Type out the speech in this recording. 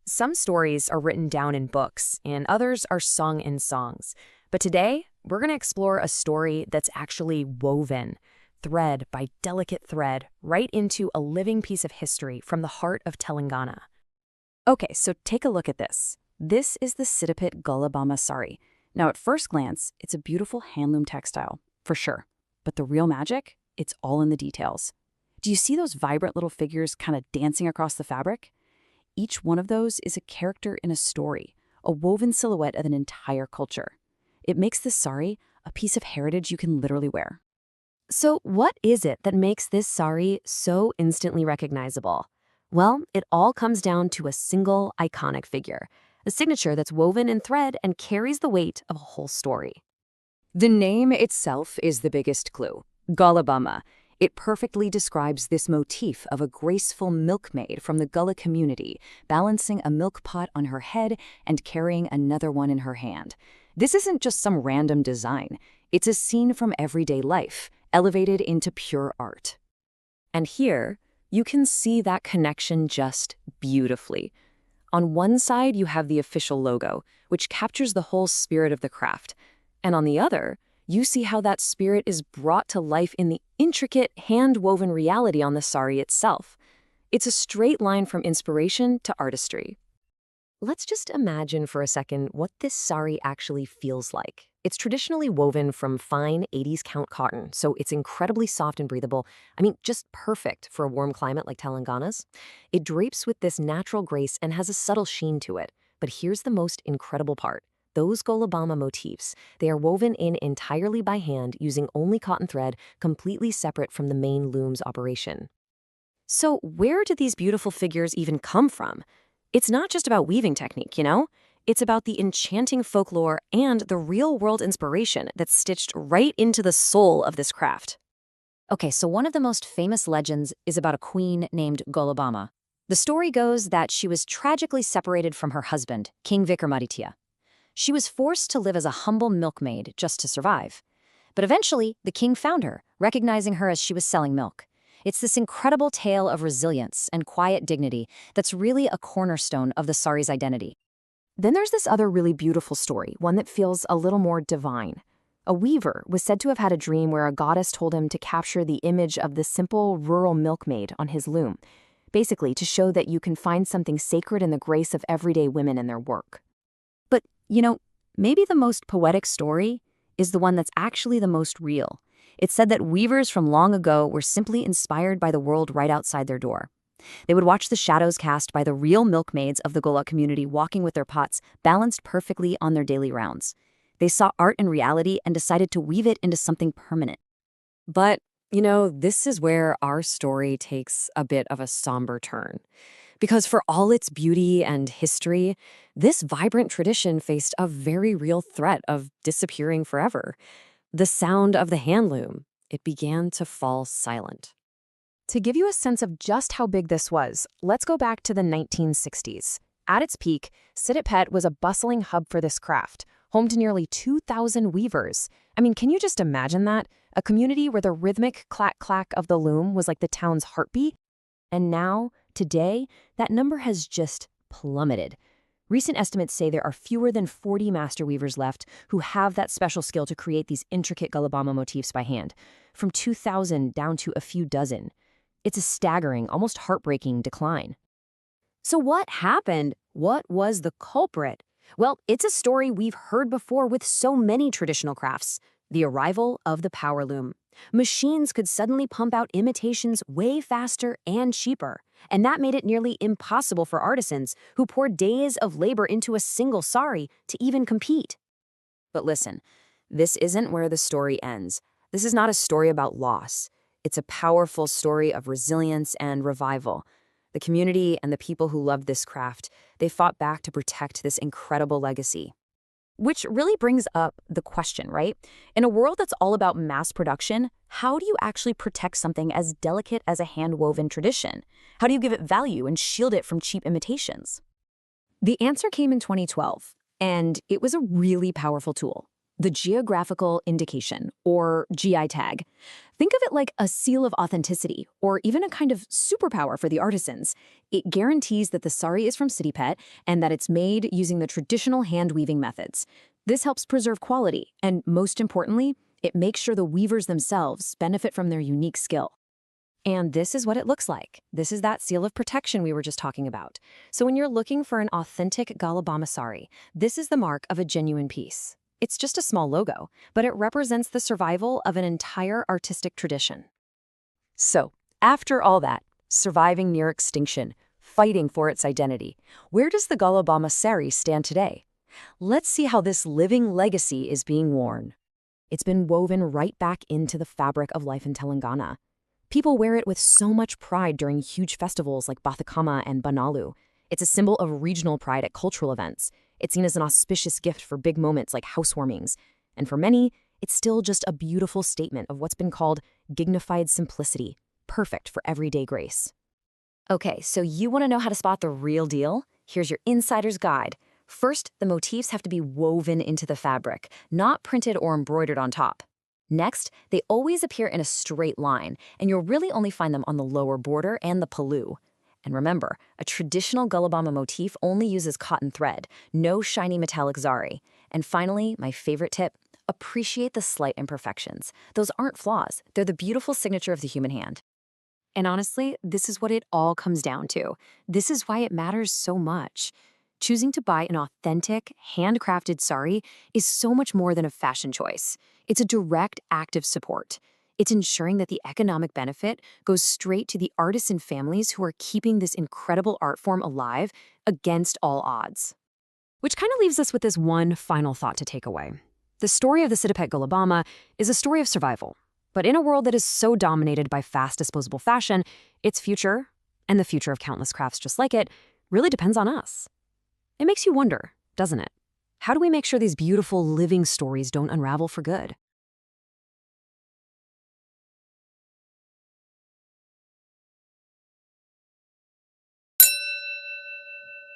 Some stories are written down in books and others are sung in songs. But today, we're going to explore a story that's actually woven, thread by delicate thread, right into a living piece of history from the heart of Telangana. Okay, so take a look at this. This is the Siddipet Gollabama saree. Now, at first glance, it's a beautiful handloom textile, for sure. But the real magic? It's all in the details. Do you see those vibrant little figures kind of dancing across the fabric? Each one of those is a character in a story, a woven silhouette of an entire culture. It makes this saree a piece of heritage you can literally wear. So what is it that makes this saree so instantly recognizable? Well, it all comes down to a single iconic figure, a signature that's woven in thread and carries the weight of a whole story. The name itself is the biggest clue, Gollabama. It perfectly describes this motif of a graceful milkmaid from the Gullah community, balancing a milk pot on her head and carrying another one in her hand. This isn't just some random design. It's a scene from everyday life, elevated into pure art. And here, you can see that connection just beautifully. On one side, you have the official logo, which captures the whole spirit of the craft. And on the other, you see how that spirit is brought to life in the intricate, hand-woven reality on the saree itself. It's a straight line from inspiration to artistry. Let's just imagine for a second what this saree actually feels like. It's traditionally woven from fine 80s count cotton, so it's incredibly soft and breathable. Just perfect for a warm climate like Telangana's. It drapes with this natural grace and has a subtle sheen to it. But here's the most incredible part. Those Gollabama motifs, they are woven in entirely by hand using only cotton thread, completely separate from the main loom's operation. So where do these beautiful figures even come from? It's not just about weaving technique, It's about the enchanting folklore and the real-world inspiration that's stitched right into the soul of this craft. Okay, so one of the most famous legends is about a queen named Gollabama. The story goes that she was tragically separated from her husband, King Vikramaditya. She was forced to live as a humble milkmaid just to survive. But eventually, the king found her, recognizing her as she was selling milk. It's this incredible tale of resilience and quiet dignity that's really a cornerstone of the saree's identity. Then there's this other really beautiful story, one that feels a little more divine. A weaver was said to have had a dream where a goddess told him to capture the image of the simple rural milkmaid on his loom, basically to show that you can find something sacred in the grace of everyday women and their work. But, maybe the most poetic story is the one that's actually the most real. It's said that weavers from long ago were simply inspired by the world right outside their door. They would watch the shadows cast by the real milkmaids of the Gullah community walking with their pots, balanced perfectly on their daily rounds. They saw art in reality and decided to weave it into something permanent. But, this is where our story takes a bit of a somber turn. Because for all its beauty and history, this vibrant tradition faced a very real threat of disappearing forever. The sound of the handloom, it began to fall silent. To give you a sense of just how big this was, let's go back to the 1960s. At its peak, Siddipet was a bustling hub for this craft, home to nearly 2,000 weavers. Can you just imagine that? A community where the rhythmic clack-clack of the loom was like the town's heartbeat? And now, today, that number has just plummeted. Recent estimates say there are fewer than 40 master weavers left who have that special skill to create these intricate Gollabama motifs by hand, from 2,000 down to a few dozen. It's a staggering, almost heartbreaking decline. So what happened? What was the culprit? Well, it's a story we've heard before with so many traditional crafts. The arrival of the power loom. Machines could suddenly pump out imitations way faster and cheaper, and that made it nearly impossible for artisans who poured days of labor into a single saree to even compete. But listen, this isn't where the story ends. This is not a story about loss. It's a powerful story of resilience and revival. The community and the people who loved this craft, they fought back to protect this incredible legacy. Which really brings up the question, right? In a world that's all about mass production, how do you actually protect something as delicate as a hand-woven tradition? How do you give it value and shield it from cheap imitations? The answer came in 2012, and it was a really powerful tool. The Geographical Indication, or GI tag. Think of it like a seal of authenticity, or even a kind of superpower for the artisans. It guarantees that the sari is from Siddipet and that it's made using the traditional hand-weaving methods. This helps preserve quality, and most importantly, it makes sure the weavers themselves benefit from their unique skill. And this is what it looks like. This is that seal of protection we were just talking about. So when you're looking for an authentic Gollabama sari, this is the mark of a genuine piece. It's just a small logo, but it represents the survival of an entire artistic tradition. So, after all that, surviving near extinction, fighting for its identity, where does the Gollabama saree stand today? Let's see how this living legacy is being worn. It's been woven right back into the fabric of life in Telangana. People wear it with so much pride during huge festivals like Bathakama and Banalu. It's a symbol of regional pride at cultural events. It's seen as an auspicious gift for big moments like housewarmings. And for many, it's still just a beautiful statement of what's been called dignified simplicity, perfect for everyday grace. Okay, so you want to know how to spot the real deal? Here's your insider's guide. First, the motifs have to be woven into the fabric, not printed or embroidered on top. Next, they always appear in a straight line, and you'll really only find them on the lower border and the pallu. And remember, a traditional Gollabama motif only uses cotton thread, no shiny metallic zari. And finally, my favorite tip, appreciate the slight imperfections. Those aren't flaws, they're the beautiful signature of the human hand. And honestly, this is what it all comes down to. This is why it matters so much. Choosing to buy an authentic, handcrafted sari is so much more than a fashion choice. It's a direct act of support. It's ensuring that the economic benefit goes straight to the artists and families who are keeping this incredible art form alive against all odds. Which kind of leaves us with this one final thought to take away. The story of the Siddipet Gollabama is a story of survival. But in a world that is so dominated by fast disposable fashion, its future, and the future of countless crafts just like it, really depends on us. It makes you wonder, doesn't it? How do we make sure these beautiful living stories don't unravel for good?